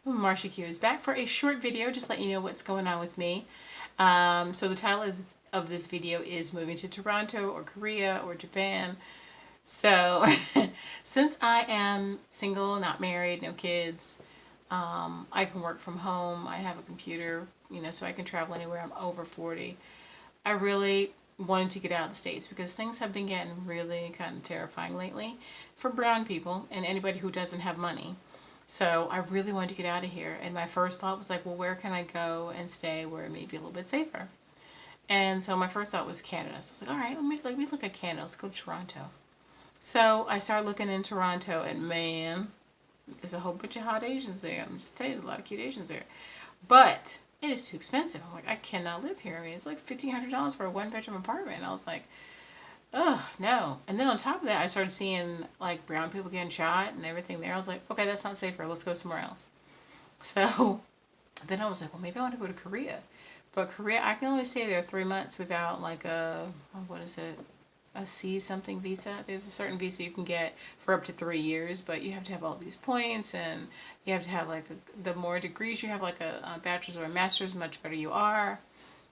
Marsha Q is back for a short video, just let you know what's going on with me. So the title of this video is moving to Toronto or Korea or Japan. So since I am single, not married, no kids, I can work from home. I have a computer, so I can travel anywhere. I'm over 40. I really wanted to get out of the States because things have been getting really kind of terrifying lately for brown people and anybody who doesn't have money. So I really wanted to get out of here. And my first thought was like, well, where can I go and stay where it may be a little bit safer? And so my first thought was Canada. So I was like, all right, let me look at Canada. Let's go to Toronto. So I started looking in Toronto, and man, there's a whole bunch of hot Asians there. I'm just telling you, there's a lot of cute Asians there. But it is too expensive. I'm like, I cannot live here. I mean, it's like $1,500 for a one-bedroom apartment. And I was like, ugh, no. And then on top of that, I started seeing like brown people getting shot and everything there. I was like, okay, that's not safer. Let's go somewhere else. So then I was like, well, maybe I want to go to Korea. But Korea, I can only stay there 3 months without like a, what is it? A C something visa. There's a certain visa you can get for up to 3 years, but you have to have all these points, and you have to have like the more degrees you have, like a bachelor's or a master's, the much better you are,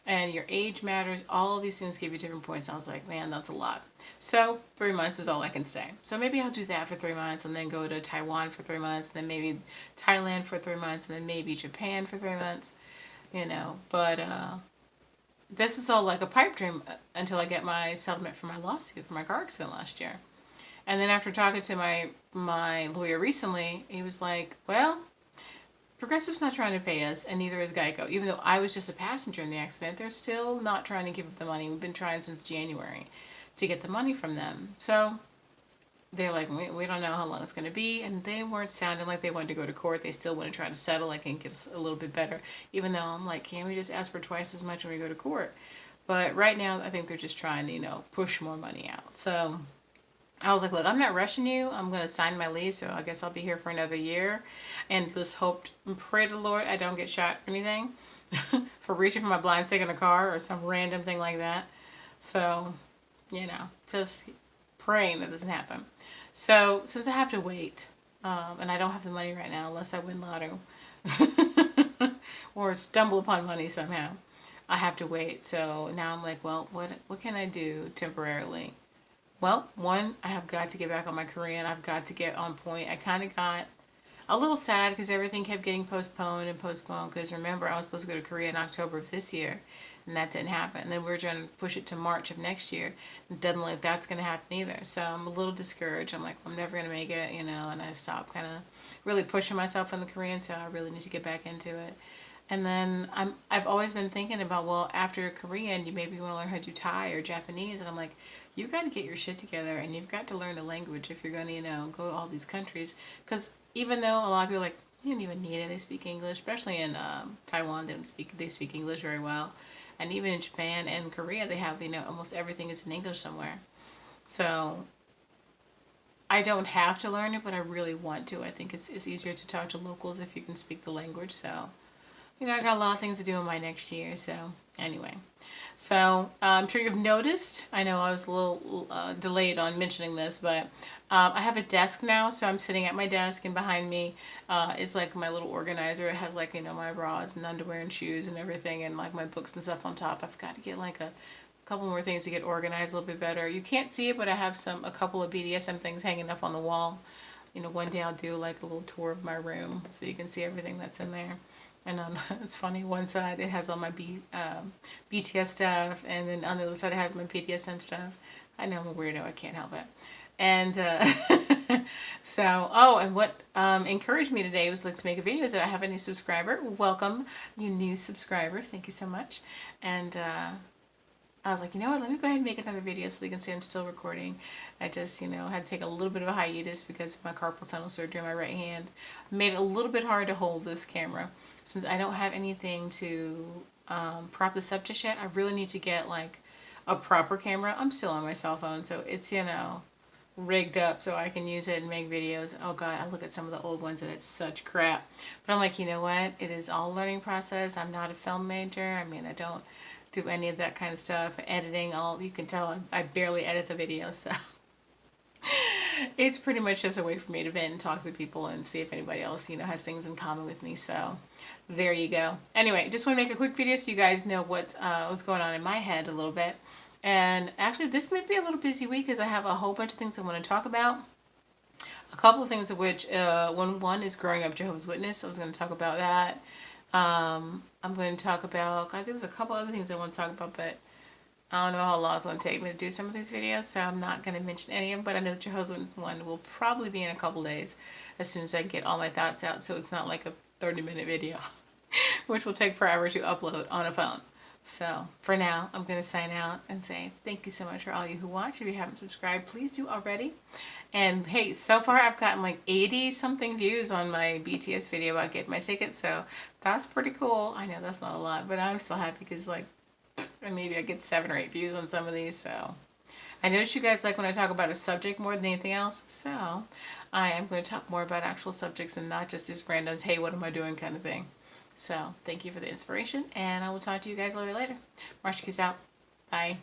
and your age matters. All of these things give you different points. And I was like, man, that's a lot. So 3 months is all I can stay. So maybe I'll do that for 3 months, and then go to Taiwan for 3 months, and then maybe Thailand for 3 months, and then maybe Japan for 3 months. But this is all like a pipe dream until I get my settlement for my lawsuit for my car accident last year. And then after talking to my lawyer recently, he was like, well, Progressive's not trying to pay us, and neither is Geico. Even though I was just a passenger in the accident, they're still not trying to give up the money. We've been trying since January to get the money from them. So they're like, we don't know how long it's going to be. And they weren't sounding like they wanted to go to court. They still want to try to settle, like, and get us a little bit better. Even though I'm like, can't we just ask for twice as much when we go to court? But right now, I think they're just trying to, push more money out. So I was like, look, I'm not rushing you. I'm going to sign my lease, so I guess I'll be here for another year. And just hope and pray to the Lord I don't get shot or anything for reaching for my blind stick in a car or some random thing like that. So, just praying that doesn't happen. So since I have to wait, and I don't have the money right now unless I win lotto or stumble upon money somehow, I have to wait. So now I'm like, well, what can I do temporarily? Well, one, I have got to get back on my Korean. I've got to get on point. I kind of got a little sad because everything kept getting postponed and postponed. Because remember, I was supposed to go to Korea in October of this year, and that didn't happen. And then we were trying to push it to March of next year. It doesn't look like that's going to happen either. So I'm a little discouraged. I'm like, I'm never going to make it, and I stopped kind of really pushing myself in the Korean. So I really need to get back into it. And then I've always been thinking about, well, after Korean, you maybe want to learn how to do Thai or Japanese. And I'm like, you got to get your shit together, and you've got to learn the language if you're going to, go to all these countries. Because even though a lot of people are like, you don't even need it, they speak English, especially in Taiwan, they speak English very well. And even in Japan and Korea, they have, almost everything is in English somewhere. So I don't have to learn it, but I really want to. I think it's easier to talk to locals if you can speak the language. So I got a lot of things to do in my next year. So anyway, so I'm sure you've noticed, I know I was a little delayed on mentioning this, but I have a desk now. So I'm sitting at my desk, and behind me is like my little organizer. It has like, my bras and underwear and shoes and everything, and like my books and stuff on top. I've got to get like a couple more things to get organized a little bit better. You can't see it, but I have a couple of BDSM things hanging up on the wall. One day I'll do like a little tour of my room so you can see everything that's in there. And it's funny, one side it has all my BTS stuff, and then on the other side it has my BDSM stuff. I know I'm a weirdo, I can't help it. And and what encouraged me today was, let's make a video, that I have a new subscriber. Welcome, you new subscribers. Thank you so much. And I was like, you know what, let me go ahead and make another video so you can see I'm still recording. I just, had to take a little bit of a hiatus because of my carpal tunnel surgery on my right hand. Made it a little bit hard to hold this camera. Since I don't have anything to prop this up just yet, I really need to get like a proper camera. I'm still on my cell phone, so it's, rigged up so I can use it and make videos. Oh God, I look at some of the old ones and it's such crap. But I'm like, you know what? It is all a learning process. I'm not a film major. I mean, I don't do any of that kind of stuff. Editing, you can tell I barely edit the videos, so. It's pretty much just a way for me to vent and talk to people and see if anybody else, has things in common with me. So there you go. Anyway, just want to make a quick video so you guys know what's going on in my head a little bit. And actually, this might be a little busy week because I have a whole bunch of things I want to talk about. A couple of things of which, one is growing up Jehovah's Witness. I was going to talk about that. I'm going to talk about, God, there was a couple other things I want to talk about, but I don't know how long it's going to take me to do some of these videos, so I'm not going to mention any of them, but I know the Jehovah's Witness one will probably be in a couple days as soon as I get all my thoughts out, so it's not like a 30-minute video, which will take forever to upload on a phone. So for now, I'm going to sign out and say thank you so much for all you who watch. If you haven't subscribed, please do already. And hey, so far I've gotten like 80 something views on my BTS video about getting my tickets, so that's pretty cool. I know that's not a lot, but I'm still happy because like maybe I get 7 or 8 views on some of these. So I notice you guys like when I talk about a subject more than anything else, so I am going to talk more about actual subjects and not just this randoms, hey, what am I doing kind of thing. So thank you for the inspiration, and I will talk to you guys a little bit later. Marsha, out. Bye.